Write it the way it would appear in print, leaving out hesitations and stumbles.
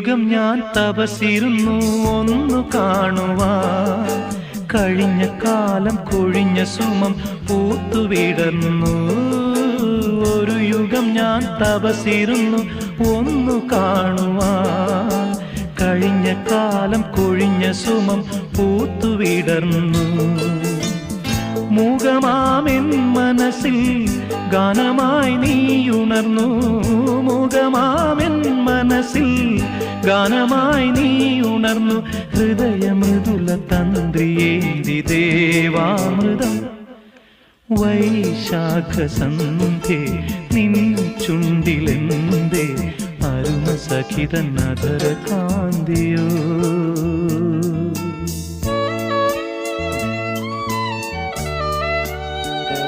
യുഗം ഞാൻ തപസിരുന്നു ഒന്നു കാണുവാൻ. കഴിഞ്ഞ കാലം കൊഴിഞ്ഞ സുമം പൂത്തുവിടർന്നു. ഒരു യുഗം ഞാൻ തപസിരുന്നു ഒന്നു കാണുവാൻ. കഴിഞ്ഞ കാലം കൊഴിഞ്ഞ സുമം പൂത്തുവിടർന്നു. മൂകമാമെൻ മനസ്സിൽ ഗാനമായി നീയുണർന്നു. മൂകമാമെൻ മനസ്സിൽ ഗാനമായി നീയുണർന്നു. ഹൃദയമൃദുല തന്ത്രിയേന്തി ദേവാമൃതം. വൈശാഖ സന്ധ്യേ നിൻ ചുണ്ടിലെന്തേ അരുണ സഖിതൻ അധര കാന്തിയോ.